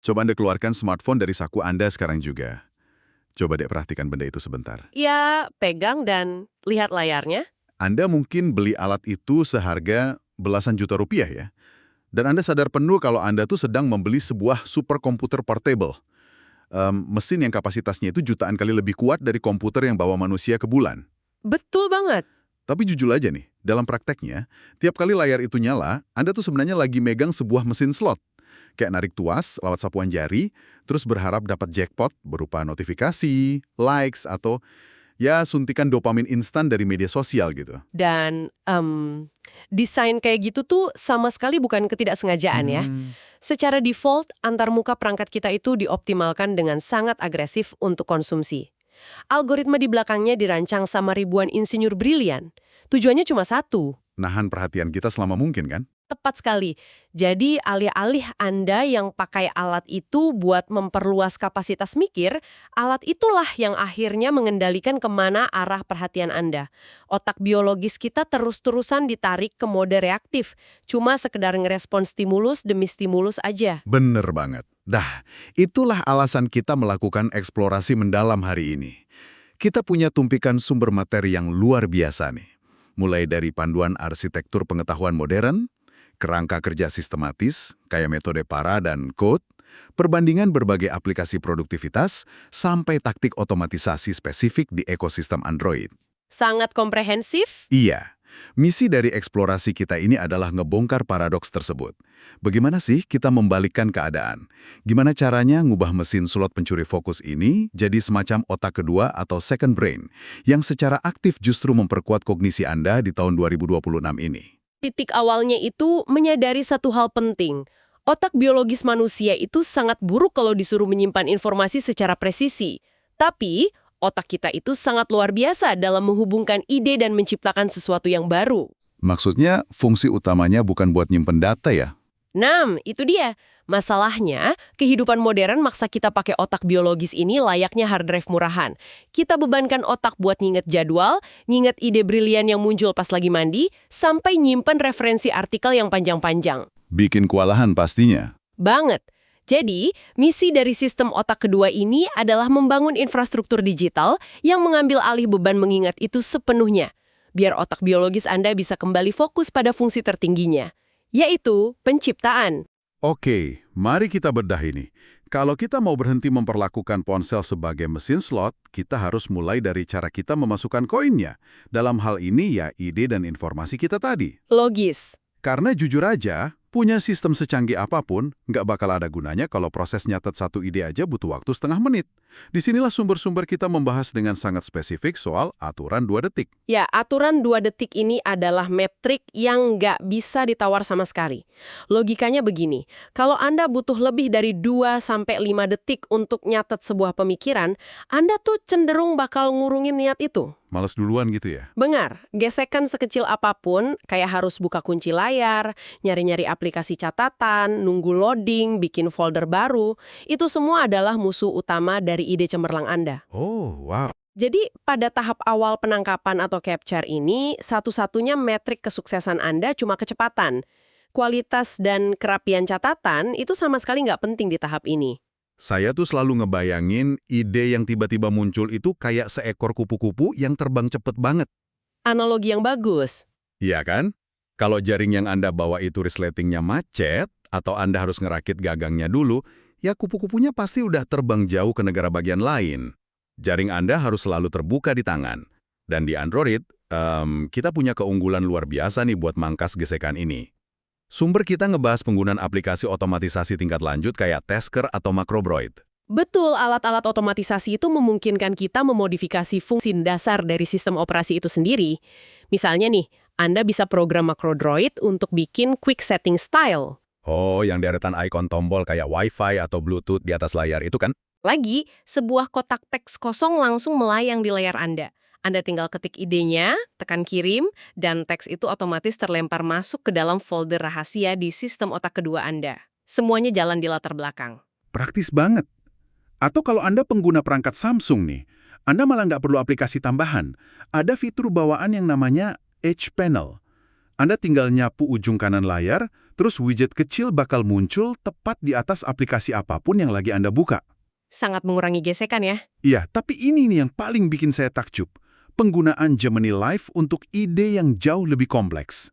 Coba Anda keluarkan smartphone dari saku Anda sekarang juga. Coba deh perhatikan benda itu sebentar. Ya, pegang dan lihat layarnya. Anda mungkin beli alat itu seharga belasan juta rupiah ya. Dan Anda sadar penuh kalau Anda tuh sedang membeli sebuah superkomputer portable. Mesin yang kapasitasnya itu jutaan kali lebih kuat dari komputer yang bawa manusia ke bulan. Betul banget. Tapi jujur aja nih, dalam prakteknya, tiap kali layar itu nyala, Anda tuh sebenarnya lagi megang sebuah mesin slot. Kayak narik tuas lewat sapuan jari, terus berharap dapat jackpot berupa notifikasi, likes, atau ya suntikan dopamin instan dari media sosial gitu. Dan desain kayak gitu tuh sama sekali bukan ketidaksengajaan ya. Secara default, antarmuka perangkat kita itu dioptimalkan dengan sangat agresif untuk konsumsi. Algoritma di belakangnya dirancang sama ribuan insinyur brilian. Tujuannya cuma satu. Nahan perhatian kita selama mungkin kan? Tepat sekali. Jadi alih-alih Anda yang pakai alat itu buat memperluas kapasitas mikir, alat itulah yang akhirnya mengendalikan kemana arah perhatian Anda. Otak biologis kita terus-terusan ditarik ke mode reaktif, cuma sekedar ngerespon stimulus demi stimulus aja. Bener banget. Dah, itulah alasan kita melakukan eksplorasi mendalam hari ini. Kita punya tumpikan sumber materi yang luar biasa nih. Mulai dari panduan arsitektur pengetahuan modern, kerangka kerja sistematis, kayak metode PARA dan CODE, perbandingan berbagai aplikasi produktivitas, sampai taktik otomatisasi spesifik di ekosistem Android. Sangat komprehensif? Iya. Misi dari eksplorasi kita ini adalah ngebongkar paradoks tersebut. Bagaimana sih kita membalikkan keadaan? Gimana caranya ngubah mesin slot pencuri fokus ini jadi semacam otak kedua atau second brain yang secara aktif justru memperkuat kognisi Anda di tahun 2026 ini? Titik awalnya itu menyadari satu hal penting. Otak biologis manusia itu sangat buruk kalau disuruh menyimpan informasi secara presisi. Tapi, otak kita itu sangat luar biasa dalam menghubungkan ide dan menciptakan sesuatu yang baru. Maksudnya, fungsi utamanya bukan buat nyimpen data ya? Itu dia. Masalahnya, kehidupan modern maksa kita pakai otak biologis ini layaknya hard drive murahan. Kita bebankan otak buat nginget jadwal, nginget ide brilian yang muncul pas lagi mandi, sampai nyimpen referensi artikel yang panjang-panjang. Bikin kewalahan pastinya. Banget. Jadi, misi dari sistem otak kedua ini adalah membangun infrastruktur digital yang mengambil alih beban mengingat itu sepenuhnya, biar otak biologis Anda bisa kembali fokus pada fungsi tertingginya, yaitu penciptaan. Oke, mari kita bedah ini. Kalau kita mau berhenti memperlakukan ponsel sebagai mesin slot, kita harus mulai dari cara kita memasukkan koinnya. Dalam hal ini ya ide dan informasi kita tadi. Logis. Karena jujur aja, punya sistem secanggih apapun, nggak bakal ada gunanya kalau proses nyatet satu ide aja butuh waktu setengah menit. Disinilah sumber-sumber kita membahas dengan sangat spesifik soal aturan 2 detik. Ya, aturan 2 detik ini adalah metrik yang nggak bisa ditawar sama sekali. Logikanya begini, kalau Anda butuh lebih dari 2-5 detik untuk nyatet sebuah pemikiran, Anda tuh cenderung bakal ngurungin niat itu. Males duluan gitu ya? Benar, gesekan sekecil apapun, kayak harus buka kunci layar, nyari-nyari aplikasi catatan, nunggu loading, bikin folder baru, itu semua adalah musuh utama dari ide cemerlang Anda. Oh, wow. Jadi, pada tahap awal penangkapan atau capture ini, satu-satunya metrik kesuksesan Anda cuma kecepatan. Kualitas dan kerapian catatan itu sama sekali nggak penting di tahap ini. Saya tuh selalu ngebayangin ide yang tiba-tiba muncul itu kayak seekor kupu-kupu yang terbang cepet banget. Analogi yang bagus. Iya kan? Kalau jaring yang Anda bawa itu resletingnya macet, atau Anda harus ngerakit gagangnya dulu, ya kupu-kupunya pasti udah terbang jauh ke negara bagian lain. Jaring Anda harus selalu terbuka di tangan. Dan di Android, kita punya keunggulan luar biasa nih buat mangkas gesekan ini. Sumber kita ngebahas penggunaan aplikasi otomatisasi tingkat lanjut kayak Tasker atau Macrobroid. Betul, alat-alat otomatisasi itu memungkinkan kita memodifikasi fungsi dasar dari sistem operasi itu sendiri. Misalnya nih, Anda bisa program Macrodroid untuk bikin quick setting style. Oh, yang deretan ikon tombol kayak Wi-Fi atau Bluetooth di atas layar itu kan? Lagi, sebuah kotak teks kosong langsung melayang di layar Anda. Anda tinggal ketik idenya, tekan kirim, dan teks itu otomatis terlempar masuk ke dalam folder rahasia di sistem otak kedua Anda. Semuanya jalan di latar belakang. Praktis banget. Atau kalau Anda pengguna perangkat Samsung nih, Anda malah nggak perlu aplikasi tambahan. Ada fitur bawaan yang namanya Edge Panel. Anda tinggal nyapu ujung kanan layar, Terus widget kecil bakal muncul tepat di atas aplikasi apapun yang lagi Anda buka. Sangat mengurangi gesekan ya. Iya, tapi ini nih yang paling bikin saya takjub. Penggunaan Gemini Live untuk ide yang jauh lebih kompleks.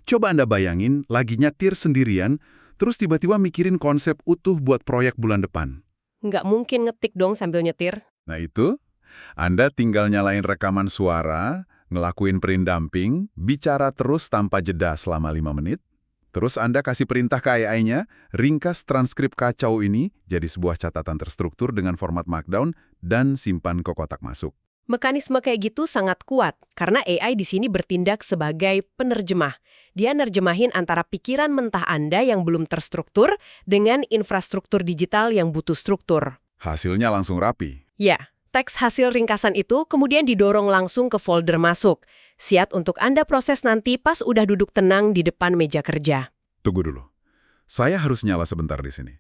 Coba Anda bayangin lagi nyetir sendirian, terus tiba-tiba mikirin konsep utuh buat proyek bulan depan. Nggak mungkin ngetik dong sambil nyetir. Nah itu, Anda tinggal nyalain rekaman suara, ngelakuin perindamping, bicara terus tanpa jeda selama 5 menit, terus Anda kasih perintah ke AI-nya, ringkas transkrip kacau ini jadi sebuah catatan terstruktur dengan format Markdown dan simpan ke kotak masuk. Mekanisme kayak gitu sangat kuat, karena AI di sini bertindak sebagai penerjemah. Dia nerjemahin antara pikiran mentah Anda yang belum terstruktur dengan infrastruktur digital yang butuh struktur. Hasilnya langsung rapi. Ya, teks hasil ringkasan itu kemudian didorong langsung ke folder masuk. Siap untuk Anda proses nanti pas udah duduk tenang di depan meja kerja. Tunggu dulu. Saya harus nyala sebentar di sini.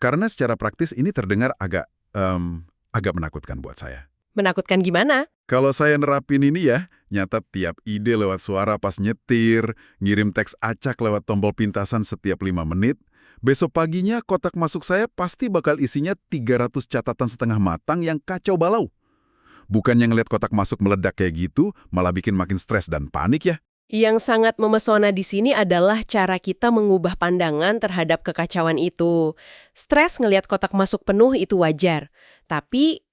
Karena secara praktis ini terdengar agak menakutkan buat saya. Menakutkan gimana? Kalau saya nerapin ini ya, nyatat tiap ide lewat suara pas nyetir, ngirim teks acak lewat tombol pintasan setiap 5 menit, besok paginya kotak masuk saya pasti bakal isinya 300 catatan setengah matang yang kacau balau. Bukannya ngeliat kotak masuk meledak kayak gitu, malah bikin makin stres dan panik ya. Yang sangat memesona di sini adalah cara kita mengubah pandangan terhadap kekacauan itu. Stres ngelihat kotak masuk penuh itu wajar. Tapi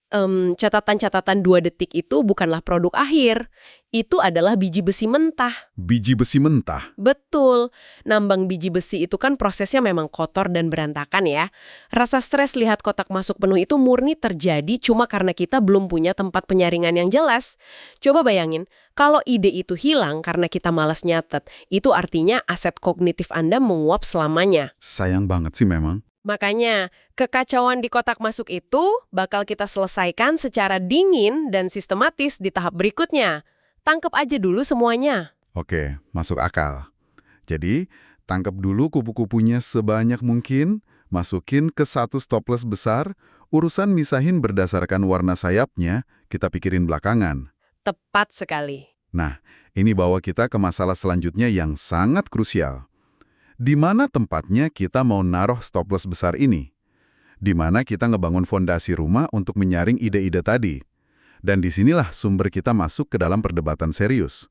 catatan-catatan 2 detik itu bukanlah produk akhir. Itu adalah biji besi mentah. Biji besi mentah? Betul. Nambang biji besi itu kan prosesnya memang kotor dan berantakan ya. Rasa stres lihat kotak masuk penuh itu murni terjadi cuma karena kita belum punya tempat penyaringan yang jelas. Coba bayangin, kalau ide itu hilang karena kita malas nyatet, itu artinya aset kognitif Anda menguap selamanya. Sayang banget sih memang. Makanya, kekacauan di kotak masuk itu bakal kita selesaikan secara dingin dan sistematis di tahap berikutnya. Tangkep aja dulu semuanya. Oke, masuk akal. Jadi, tangkap dulu kupu-kupunya sebanyak mungkin, masukin ke satu stoples besar, urusan misahin berdasarkan warna sayapnya, kita pikirin belakangan. Tepat sekali. Nah, ini bawa kita ke masalah selanjutnya yang sangat krusial. Di mana tempatnya kita mau naruh stoples besar ini? Di mana kita ngebangun fondasi rumah untuk menyaring ide-ide tadi? Dan disinilah sumber kita masuk ke dalam perdebatan serius.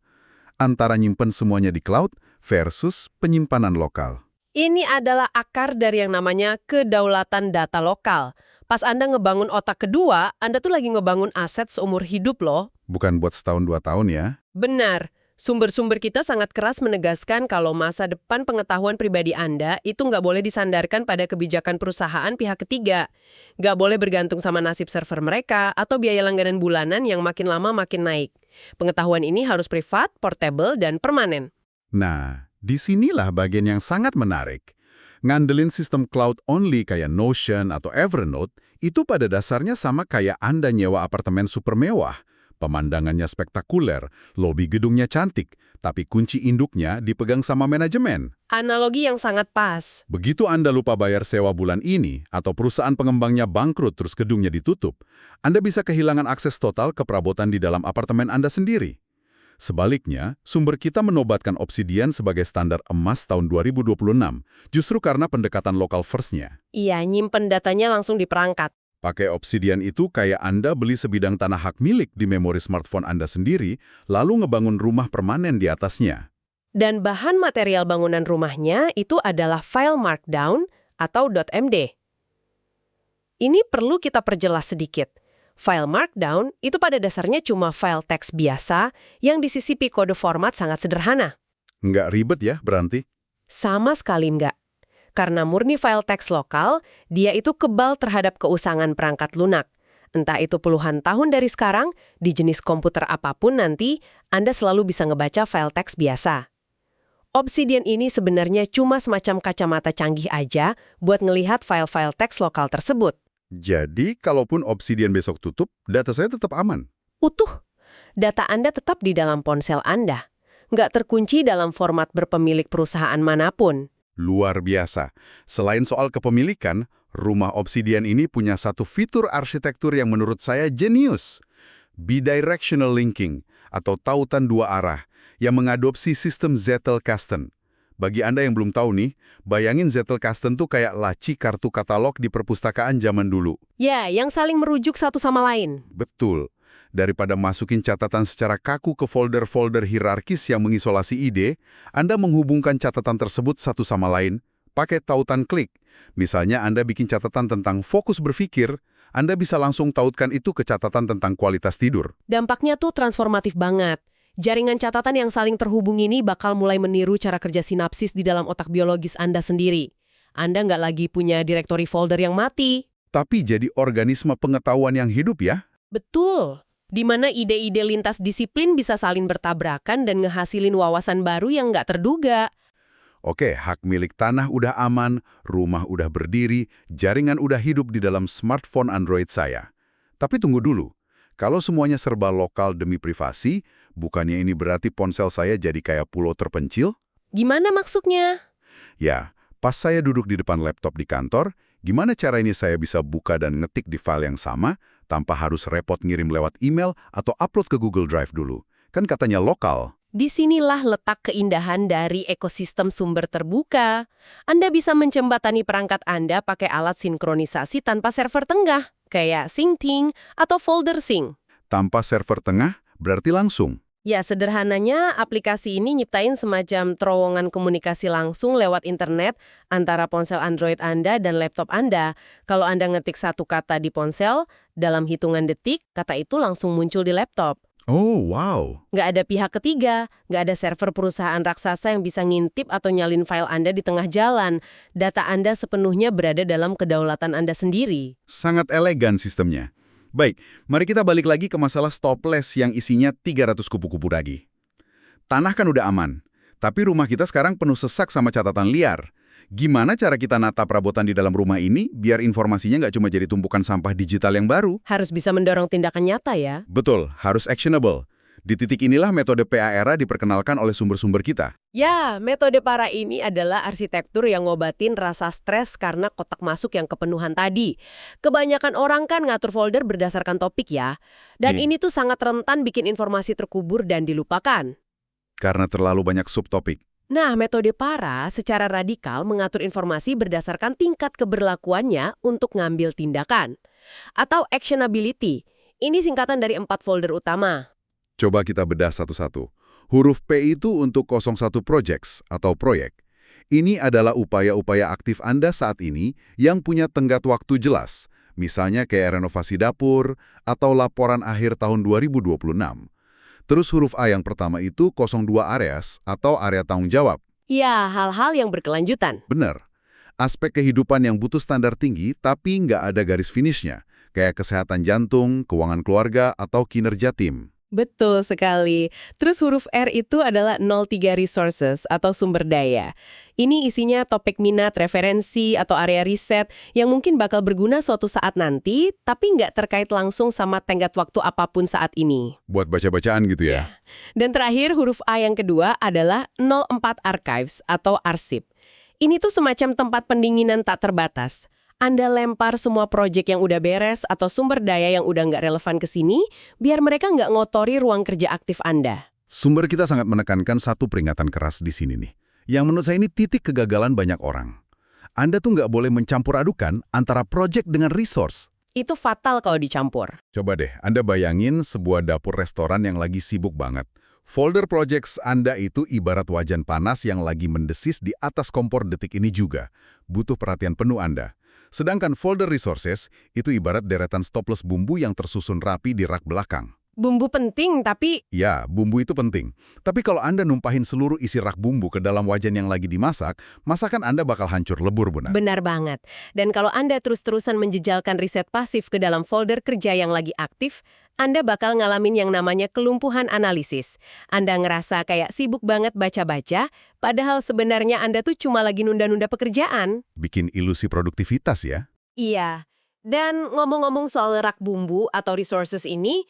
Antara nyimpen semuanya di cloud versus penyimpanan lokal. Ini adalah akar dari yang namanya kedaulatan data lokal. Pas Anda ngebangun otak kedua, Anda tuh lagi ngebangun aset seumur hidup loh. Bukan buat setahun 2 tahun ya. Benar. Sumber-sumber kita sangat keras menegaskan kalau masa depan pengetahuan pribadi Anda itu nggak boleh disandarkan pada kebijakan perusahaan pihak ketiga. Nggak boleh bergantung sama nasib server mereka atau biaya langganan bulanan yang makin lama makin naik. Pengetahuan ini harus privat, portable, dan permanen. Nah, disinilah bagian yang sangat menarik. Ngandelin sistem cloud only kayak Notion atau Evernote itu pada dasarnya sama kayak Anda nyewa apartemen super mewah. Pemandangannya spektakuler, lobi gedungnya cantik, tapi kunci induknya dipegang sama manajemen. Analogi yang sangat pas. Begitu Anda lupa bayar sewa bulan ini, atau perusahaan pengembangnya bangkrut terus gedungnya ditutup, Anda bisa kehilangan akses total ke perabotan di dalam apartemen Anda sendiri. Sebaliknya, sumber kita menobatkan Obsidian sebagai standar emas tahun 2026, justru karena pendekatan local first-nya. Iya, nyimpen datanya langsung di perangkat. Pakai Obsidian itu kayak Anda beli sebidang tanah hak milik di memori smartphone Anda sendiri, lalu ngebangun rumah permanen di atasnya. Dan bahan material bangunan rumahnya itu adalah file Markdown atau .md. Ini perlu kita perjelas sedikit. File Markdown itu pada dasarnya cuma file teks biasa yang disisipi kode format sangat sederhana. Nggak ribet ya, berarti? Sama sekali nggak. Karena murni file teks lokal, dia itu kebal terhadap keusangan perangkat lunak. Entah itu puluhan tahun dari sekarang, di jenis komputer apapun nanti, Anda selalu bisa ngebaca file teks biasa. Obsidian ini sebenarnya cuma semacam kacamata canggih aja buat ngelihat file-file teks lokal tersebut. Jadi, kalaupun Obsidian besok tutup, data saya tetap aman? Utuh. Data Anda tetap di dalam ponsel Anda. Nggak terkunci dalam format berpemilik perusahaan manapun. Luar biasa. Selain soal kepemilikan, rumah Obsidian ini punya satu fitur arsitektur yang menurut saya jenius. Bidirectional linking, atau tautan dua arah, yang mengadopsi sistem Zettelkasten. Bagi Anda yang belum tahu nih, bayangin Zettelkasten tuh kayak laci kartu katalog di perpustakaan zaman dulu. Ya, yang saling merujuk satu sama lain. Betul. Daripada masukin catatan secara kaku ke folder-folder hierarkis yang mengisolasi ide, Anda menghubungkan catatan tersebut satu sama lain pakai tautan klik. Misalnya Anda bikin catatan tentang fokus berpikir, Anda bisa langsung tautkan itu ke catatan tentang kualitas tidur. Dampaknya tuh transformatif banget. Jaringan catatan yang saling terhubung ini bakal mulai meniru cara kerja sinapsis di dalam otak biologis Anda sendiri. Anda nggak lagi punya direktori folder yang mati. Tapi jadi organisme pengetahuan yang hidup ya? Betul. Di mana ide-ide lintas disiplin bisa saling bertabrakan dan ngehasilin wawasan baru yang nggak terduga. Oke, hak milik tanah udah aman, rumah udah berdiri, jaringan udah hidup di dalam smartphone Android saya. Tapi tunggu dulu, kalau semuanya serba lokal demi privasi, bukannya ini berarti ponsel saya jadi kayak pulau terpencil? Gimana maksudnya? Ya, pas saya duduk di depan laptop di kantor, gimana cara ini saya bisa buka dan ngetik di file yang sama, tanpa harus repot ngirim lewat email atau upload ke Google Drive dulu? Kan katanya lokal. Disinilah letak keindahan dari ekosistem sumber terbuka. Anda bisa menjembatani perangkat Anda pakai alat sinkronisasi tanpa server tengah, kayak SyncThing atau Folder Sync. Tanpa server tengah, berarti langsung. Ya, sederhananya aplikasi ini nyiptain semacam terowongan komunikasi langsung lewat internet antara ponsel Android Anda dan laptop Anda. Kalau Anda ngetik satu kata di ponsel, dalam hitungan detik, kata itu langsung muncul di laptop. Oh, wow. Nggak ada pihak ketiga, nggak ada server perusahaan raksasa yang bisa ngintip atau nyalin file Anda di tengah jalan. Data Anda sepenuhnya berada dalam kedaulatan Anda sendiri. Sangat elegan sistemnya. Baik, mari kita balik lagi ke masalah stopless yang isinya 300 kupu-kupu lagi. Tanah kan udah aman, tapi rumah kita sekarang penuh sesak sama catatan liar. Gimana cara kita nata perabotan di dalam rumah ini biar informasinya nggak cuma jadi tumpukan sampah digital yang baru? Harus bisa mendorong tindakan nyata ya. Betul, harus actionable. Di titik inilah metode PAERA diperkenalkan oleh sumber-sumber kita. Ya, metode PARA ini adalah arsitektur yang ngobatin rasa stres karena kotak masuk yang kepenuhan tadi. Kebanyakan orang kan ngatur folder berdasarkan topik ya. Dan ini tuh sangat rentan bikin informasi terkubur dan dilupakan. Karena terlalu banyak subtopik. Nah, metode PARA secara radikal mengatur informasi berdasarkan tingkat keberlakuannya untuk ngambil tindakan. Atau actionability. Ini singkatan dari 4 folder utama. Coba kita bedah satu-satu. Huruf P itu untuk 01 projects atau proyek. Ini adalah upaya-upaya aktif Anda saat ini yang punya tenggat waktu jelas. Misalnya kayak renovasi dapur atau laporan akhir tahun 2026. Terus huruf A yang pertama itu 02 areas atau area tanggung jawab. Ya, hal-hal yang berkelanjutan. Benar. Aspek kehidupan yang butuh standar tinggi tapi nggak ada garis finishnya. Kayak kesehatan jantung, keuangan keluarga, atau kinerja tim. Betul sekali. Terus huruf R itu adalah 03 resources atau sumber daya. Ini isinya topik minat, referensi, atau area riset yang mungkin bakal berguna suatu saat nanti, tapi nggak terkait langsung sama tenggat waktu apapun saat ini. Buat baca-bacaan gitu ya? Dan terakhir huruf A yang kedua adalah 04 archives atau arsip. Ini tuh semacam tempat pendinginan tak terbatas. Anda lempar semua proyek yang udah beres atau sumber daya yang udah nggak relevan ke sini, biar mereka nggak ngotori ruang kerja aktif Anda. Sumber kita sangat menekankan satu peringatan keras di sini nih. Yang menurut saya ini titik kegagalan banyak orang. Anda tuh nggak boleh mencampur adukan antara proyek dengan resource. Itu fatal kalau dicampur. Coba deh, Anda bayangin sebuah dapur restoran yang lagi sibuk banget. Folder projects Anda itu ibarat wajan panas yang lagi mendesis di atas kompor detik ini juga. Butuh perhatian penuh Anda. Sedangkan folder resources itu ibarat deretan stoples bumbu yang tersusun rapi di rak belakang. Bumbu penting, tapi... Ya, bumbu itu penting. Tapi kalau Anda numpahin seluruh isi rak bumbu ke dalam wajan yang lagi dimasak, masakan Anda bakal hancur lebur, Bunda. Benar banget. Dan kalau Anda terus-terusan menjejalkan riset pasif ke dalam folder kerja yang lagi aktif, Anda bakal ngalamin yang namanya kelumpuhan analisis. Anda ngerasa kayak sibuk banget baca-baca, padahal sebenarnya Anda tuh cuma lagi nunda-nunda pekerjaan. Bikin ilusi produktivitas ya. Iya. Dan ngomong-ngomong soal rak bumbu atau resources ini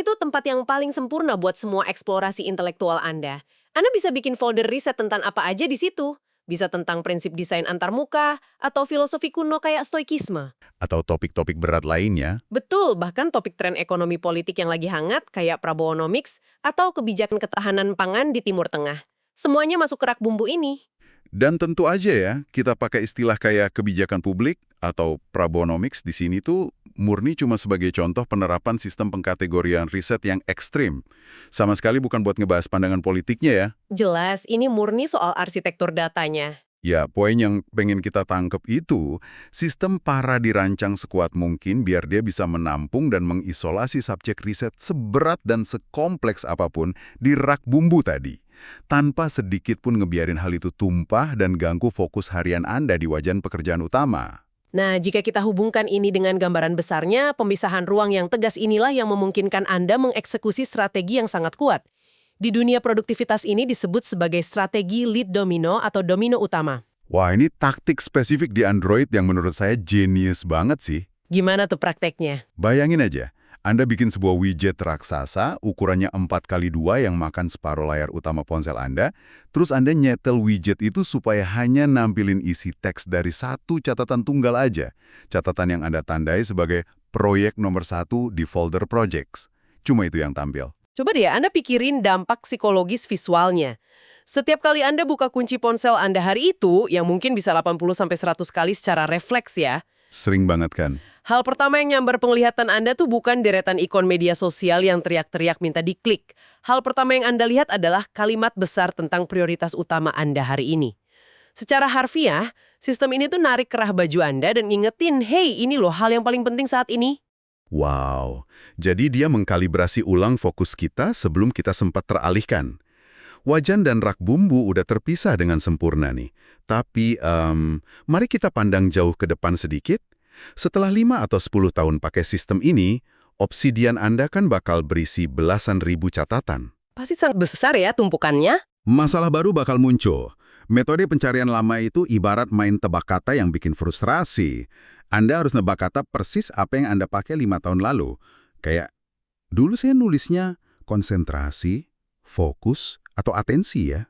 tuh tempat yang paling sempurna buat semua eksplorasi intelektual Anda. Anda bisa bikin folder riset tentang apa aja di situ. Bisa tentang prinsip desain antarmuka atau filosofi kuno kayak stoikisme. Atau topik-topik berat lainnya. Betul, bahkan topik tren ekonomi politik yang lagi hangat kayak Prabowonomics atau kebijakan ketahanan pangan di Timur Tengah. Semuanya masuk ke rak bumbu ini. Dan tentu aja ya, kita pakai istilah kayak kebijakan publik atau Prabonomics di sini tuh murni cuma sebagai contoh penerapan sistem pengkategorian riset yang ekstrim. Sama sekali bukan buat ngebahas pandangan politiknya ya. Jelas, ini murni soal arsitektur datanya. Ya, poin yang pengen kita tangkep itu, sistem para dirancang sekuat mungkin biar dia bisa menampung dan mengisolasi subjek riset seberat dan sekompleks apapun di rak bumbu tadi. Tanpa sedikit pun ngebiarin hal itu tumpah dan ganggu fokus harian Anda di wajan pekerjaan utama. Nah, jika kita hubungkan ini dengan gambaran besarnya, pemisahan ruang yang tegas inilah yang memungkinkan Anda mengeksekusi strategi yang sangat kuat. Di dunia produktivitas ini disebut sebagai strategi lead domino atau domino utama. Wah, ini taktik spesifik di Android yang menurut saya jenius banget sih. Gimana tuh prakteknya? Bayangin aja, Anda bikin sebuah widget raksasa, ukurannya 4x2 yang makan separuh layar utama ponsel Anda, terus Anda nyetel widget itu supaya hanya nampilin isi teks dari satu catatan tunggal aja. Catatan yang Anda tandai sebagai proyek nomor 1 di folder projects. Cuma itu yang tampil. Coba deh Anda pikirin dampak psikologis visualnya. Setiap kali Anda buka kunci ponsel Anda hari itu, yang mungkin bisa 80-100 kali secara refleks ya, Sering banget kan? hal pertama yang nyambar penglihatan Anda tuh bukan deretan ikon media sosial yang teriak-teriak minta diklik. Hal pertama yang Anda lihat adalah kalimat besar tentang prioritas utama Anda hari ini. Secara harfiah, sistem ini tuh narik kerah baju Anda dan ngingetin, hey, ini loh hal yang paling penting saat ini. Wow, jadi dia mengkalibrasi ulang fokus kita sebelum kita sempat teralihkan. Wajan dan rak bumbu udah terpisah dengan sempurna nih. Tapi, mari kita pandang jauh ke depan sedikit. Setelah 5 atau 10 tahun pakai sistem ini, Obsidian Anda kan bakal berisi belasan ribu catatan. Pasti sangat besar ya tumpukannya. Masalah baru bakal muncul. Metode pencarian lama itu ibarat main tebak kata yang bikin frustrasi. Anda harus nebak kata persis apa yang Anda pakai 5 tahun lalu. Kayak, dulu saya nulisnya konsentrasi, fokus, atau atensi ya.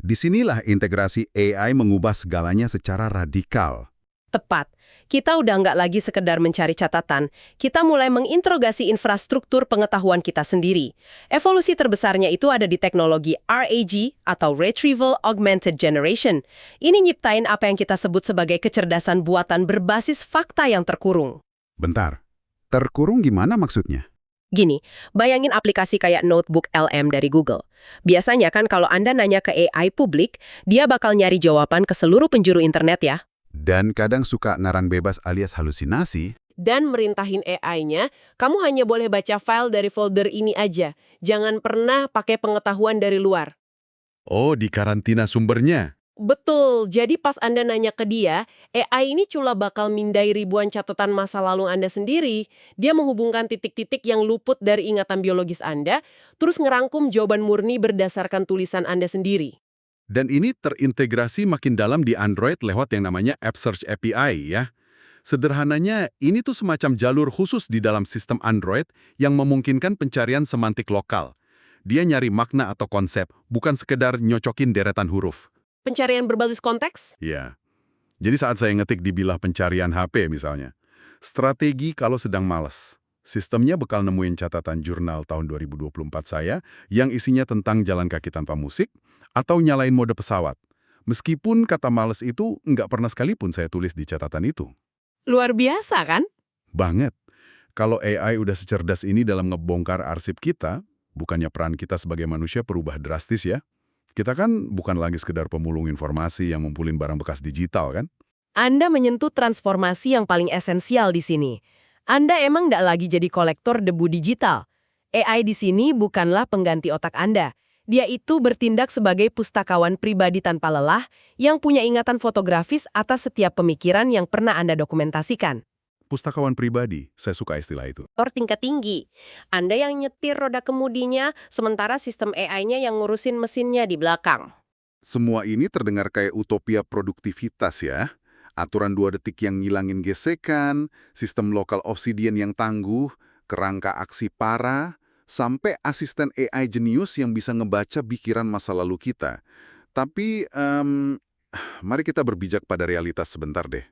Disinilah integrasi AI mengubah segalanya secara radikal. Tepat. Kita udah nggak lagi sekedar mencari catatan. Kita mulai menginterogasi infrastruktur pengetahuan kita sendiri. Evolusi terbesarnya itu ada di teknologi RAG atau Retrieval Augmented Generation. Ini nyiptain apa yang kita sebut sebagai kecerdasan buatan berbasis fakta yang terkurung. Bentar, terkurung gimana maksudnya? Gini, bayangin aplikasi kayak Notebook LM dari Google. Biasanya kan kalau Anda nanya ke AI publik, dia bakal nyari jawaban ke seluruh penjuru internet ya. Dan kadang suka naran bebas alias halusinasi. Dan merintahin AI-nya, kamu hanya boleh baca file dari folder ini aja. Jangan pernah pakai pengetahuan dari luar. Oh, di karantina sumbernya. Betul, jadi pas Anda nanya ke dia, AI ini cuma bakal mindai ribuan catatan masa lalu Anda sendiri. Dia menghubungkan titik-titik yang luput dari ingatan biologis Anda, terus ngerangkum jawaban murni berdasarkan tulisan Anda sendiri. Dan ini terintegrasi makin dalam di Android lewat yang namanya App Search API ya. Sederhananya, ini tuh semacam jalur khusus di dalam sistem Android yang memungkinkan pencarian semantik lokal. Dia nyari makna atau konsep, bukan sekedar nyocokin deretan huruf. Pencarian berbasis konteks? Ya. Jadi saat saya ngetik di bilah pencarian HP misalnya, strategi kalau sedang malas. Sistemnya bakal nemuin catatan jurnal tahun 2024 saya yang isinya tentang jalan kaki tanpa musik atau nyalain mode pesawat. Meskipun kata males itu nggak pernah sekalipun saya tulis di catatan itu. Luar biasa kan? Banget. Kalau AI udah secerdas ini dalam ngebongkar arsip kita, bukannya peran kita sebagai manusia berubah drastis ya. Kita kan bukan lagi sekedar pemulung informasi yang ngumpulin barang bekas digital kan? Anda menyentuh transformasi yang paling esensial di sini. Anda emang nggak lagi jadi kolektor debu digital. AI di sini bukanlah pengganti otak Anda. Dia itu bertindak sebagai pustakawan pribadi tanpa lelah yang punya ingatan fotografis atas setiap pemikiran yang pernah Anda dokumentasikan. Pustakawan pribadi, saya suka istilah itu. Tingkat tinggi. Anda yang nyetir roda kemudinya, sementara sistem AI-nya yang ngurusin mesinnya di belakang. Semua ini terdengar kayak utopia produktivitas ya. Aturan 2 detik yang ngilangin gesekan, sistem lokal Obsidian yang tangguh, kerangka aksi para, sampai asisten AI jenius yang bisa ngebaca pikiran masa lalu kita. Tapi, mari kita berbijak pada realitas sebentar deh.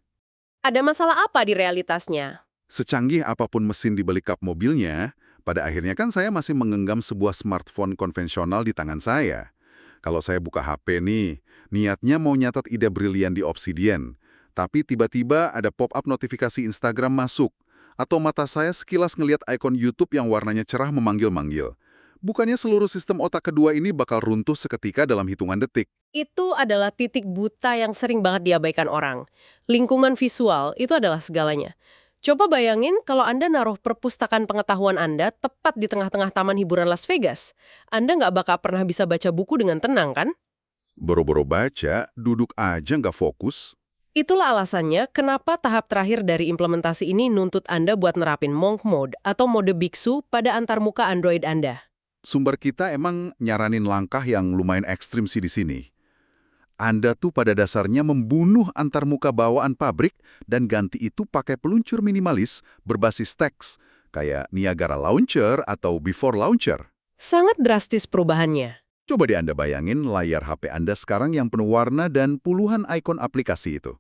Ada masalah apa di realitasnya? Secanggih apapun mesin di balik kap mobilnya, pada akhirnya kan saya masih mengenggam sebuah smartphone konvensional di tangan saya. Kalau saya buka HP nih, Niatnya mau nyatat ide brilian di Obsidian, tapi tiba-tiba ada pop-up notifikasi Instagram masuk, atau mata saya sekilas ngelihat ikon YouTube yang warnanya cerah memanggil-manggil. Bukannya seluruh sistem otak kedua ini bakal runtuh seketika dalam hitungan detik. Itu adalah titik buta yang sering banget diabaikan orang. Lingkungan visual itu adalah segalanya. Coba bayangin kalau Anda naruh perpustakaan pengetahuan Anda tepat di tengah-tengah taman hiburan Las Vegas. Anda nggak bakal pernah bisa baca buku dengan tenang, kan? Boro-boro baca, duduk aja nggak fokus. Itulah alasannya kenapa tahap terakhir dari implementasi ini nuntut Anda buat nerapin monk mode atau mode biksu pada antarmuka Android Anda. Sumber kita emang nyaranin langkah yang lumayan ekstrim sih di sini. Anda tuh pada dasarnya membunuh antarmuka bawaan pabrik dan ganti itu pakai peluncur minimalis berbasis teks, kayak Niagara Launcher atau Before Launcher. Sangat drastis perubahannya. Coba deh Anda bayangin layar HP Anda sekarang yang penuh warna dan puluhan ikon aplikasi itu.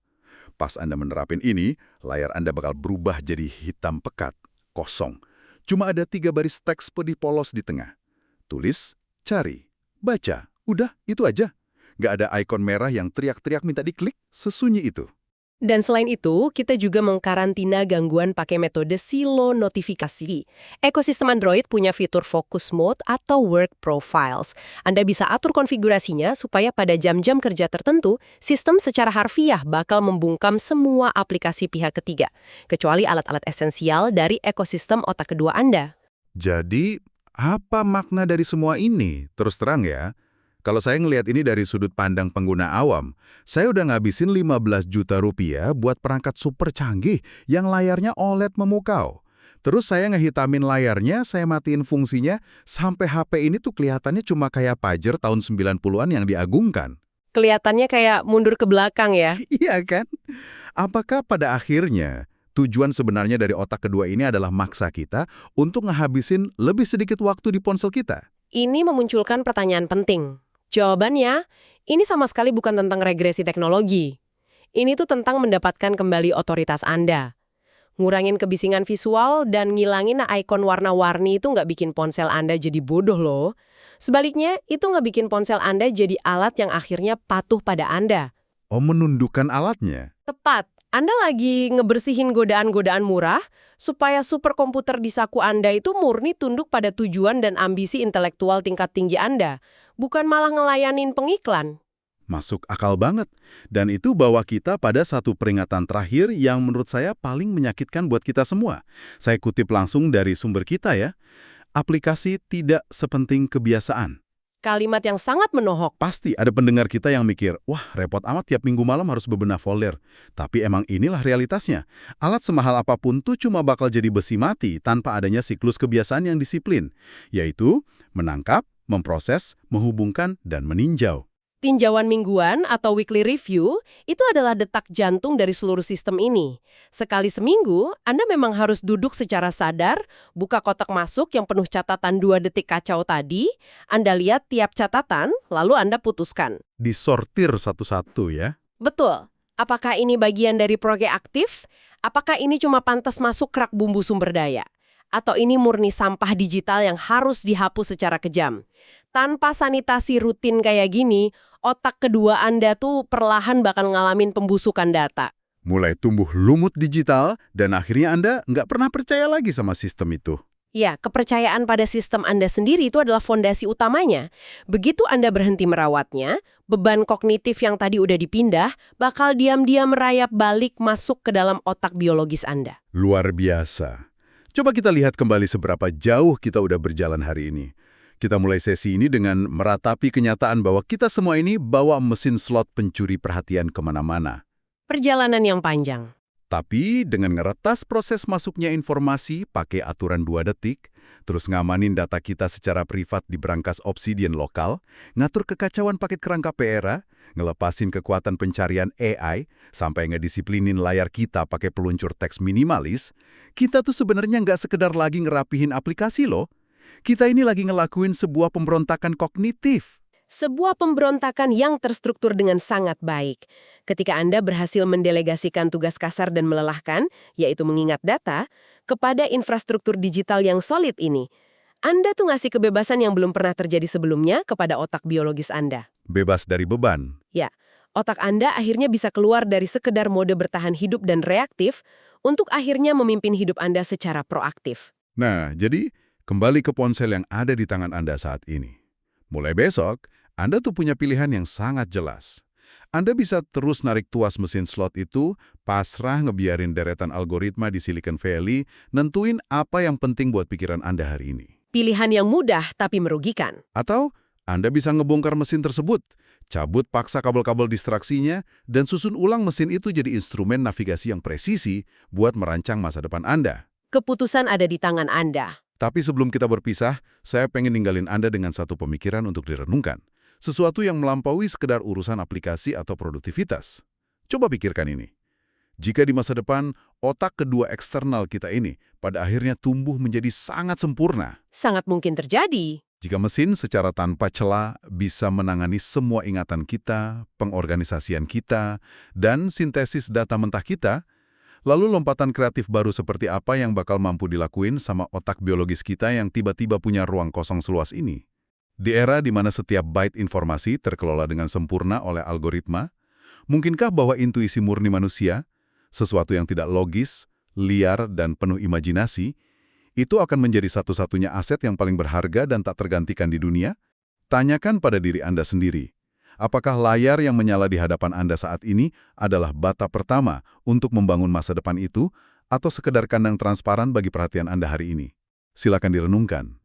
Pas Anda menerapin ini, layar Anda bakal berubah jadi hitam pekat, kosong. Cuma ada 3 baris teks pedih polos di tengah. Tulis, cari, baca, udah itu aja. Nggak ada ikon merah yang teriak-teriak minta diklik, sesunyi itu. Dan selain itu, kita juga mengkarantina gangguan pakai metode silo notifikasi. Ekosistem Android punya fitur Focus Mode atau Work Profiles. Anda bisa atur konfigurasinya supaya pada jam-jam kerja tertentu, sistem secara harfiah bakal membungkam semua aplikasi pihak ketiga, kecuali alat-alat esensial dari ekosistem otak kedua Anda. Jadi, apa makna dari semua ini? Terus terang ya, kalau saya ngelihat ini dari sudut pandang pengguna awam, saya udah ngabisin 15 juta rupiah buat perangkat super canggih yang layarnya OLED memukau. Terus saya ngehitamin layarnya, saya matiin fungsinya, sampai HP ini tuh kelihatannya cuma kayak pager tahun 90-an yang diagungkan. Kelihatannya kayak mundur ke belakang ya. Iya kan? Apakah pada akhirnya tujuan sebenarnya dari otak kedua ini adalah maksa kita untuk ngehabisin lebih sedikit waktu di ponsel kita? Ini memunculkan pertanyaan penting. Jawabannya, ini sama sekali bukan tentang regresi teknologi. Ini tuh tentang mendapatkan kembali otoritas Anda. Ngurangin kebisingan visual dan ngilangin ikon warna-warni itu nggak bikin ponsel Anda jadi bodoh loh. Sebaliknya, itu nggak bikin ponsel Anda jadi alat yang akhirnya patuh pada Anda. Oh, menundukkan alatnya? Tepat, Anda lagi ngebersihin godaan-godaan murah supaya superkomputer di saku Anda itu murni tunduk pada tujuan dan ambisi intelektual tingkat tinggi Anda, bukan malah ngelayanin pengiklan. Masuk akal banget. Dan itu bawa kita pada satu peringatan terakhir yang menurut saya paling menyakitkan buat kita semua. Saya kutip langsung dari sumber kita ya. Aplikasi tidak sepenting kebiasaan. Kalimat yang sangat menohok. Pasti ada pendengar kita yang mikir, wah repot amat tiap minggu malam harus bebenah folder. Tapi emang inilah realitasnya. Alat semahal apapun tuh cuma bakal jadi besi mati tanpa adanya siklus kebiasaan yang disiplin. Yaitu menangkap, memproses, menghubungkan, dan meninjau. Tinjauan mingguan atau weekly review itu adalah detak jantung dari seluruh sistem ini. Sekali seminggu, Anda memang harus duduk secara sadar, buka kotak masuk yang penuh catatan 2 detik kacau tadi, Anda lihat tiap catatan, lalu Anda putuskan. Disortir satu-satu ya. Betul. Apakah ini bagian dari proyek aktif? Apakah ini cuma pantas masuk rak bumbu sumber daya? Atau ini murni sampah digital yang harus dihapus secara kejam? Tanpa sanitasi rutin kayak gini, otak kedua Anda tuh perlahan bakal ngalamin pembusukan data. Mulai tumbuh lumut digital, dan akhirnya Anda nggak pernah percaya lagi sama sistem itu. Ya, kepercayaan pada sistem Anda sendiri itu adalah fondasi utamanya. Begitu Anda berhenti merawatnya, beban kognitif yang tadi udah dipindah bakal diam-diam merayap balik masuk ke dalam otak biologis Anda. Luar biasa. Coba kita lihat kembali seberapa jauh kita udah berjalan hari ini. Kita mulai sesi ini dengan meratapi kenyataan bahwa kita semua ini bawa mesin slot pencuri perhatian kemana-mana. Perjalanan yang panjang. Tapi dengan ngeretas proses masuknya informasi pakai aturan 2 detik, terus ngamanin data kita secara privat di brankas Obsidian lokal, ngatur kekacauan paket kerangka PRA, ngelepasin kekuatan pencarian AI, sampai ngedisiplinin layar kita pakai peluncur teks minimalis, kita tuh sebenarnya nggak sekedar lagi ngerapihin aplikasi loh. Kita ini lagi ngelakuin sebuah pemberontakan kognitif. Sebuah pemberontakan yang terstruktur dengan sangat baik. Ketika Anda berhasil mendelegasikan tugas kasar dan melelahkan, yaitu mengingat data, kepada infrastruktur digital yang solid ini, Anda tuh ngasih kebebasan yang belum pernah terjadi sebelumnya kepada otak biologis Anda. Bebas dari beban. Ya, otak Anda akhirnya bisa keluar dari sekedar mode bertahan hidup dan reaktif untuk akhirnya memimpin hidup Anda secara proaktif. Nah, jadi kembali ke ponsel yang ada di tangan Anda saat ini. Mulai besok, Anda tuh punya pilihan yang sangat jelas. Anda bisa terus narik tuas mesin slot itu, pasrah ngebiarin deretan algoritma di Silicon Valley, nentuin apa yang penting buat pikiran Anda hari ini. Pilihan yang mudah tapi merugikan. Atau Anda bisa ngebongkar mesin tersebut, cabut paksa kabel-kabel distraksinya, dan susun ulang mesin itu jadi instrumen navigasi yang presisi buat merancang masa depan Anda. Keputusan ada di tangan Anda. Tapi sebelum kita berpisah, saya pengen ninggalin Anda dengan satu pemikiran untuk direnungkan. Sesuatu yang melampaui sekedar urusan aplikasi atau produktivitas. Coba pikirkan ini. Jika di masa depan, otak kedua eksternal kita ini pada akhirnya tumbuh menjadi sangat sempurna. Sangat mungkin terjadi. Jika mesin secara tanpa celah bisa menangani semua ingatan kita, pengorganisasian kita, dan sintesis data mentah kita, lalu lompatan kreatif baru seperti apa yang bakal mampu dilakuin sama otak biologis kita yang tiba-tiba punya ruang kosong seluas ini? Di era di mana setiap byte informasi terkelola dengan sempurna oleh algoritma, mungkinkah bahwa intuisi murni manusia, sesuatu yang tidak logis, liar, dan penuh imajinasi, itu akan menjadi satu-satunya aset yang paling berharga dan tak tergantikan di dunia? Tanyakan pada diri Anda sendiri. Apakah layar yang menyala di hadapan Anda saat ini adalah bata pertama untuk membangun masa depan itu, atau sekedar kandang transparan bagi perhatian Anda hari ini? Silakan direnungkan.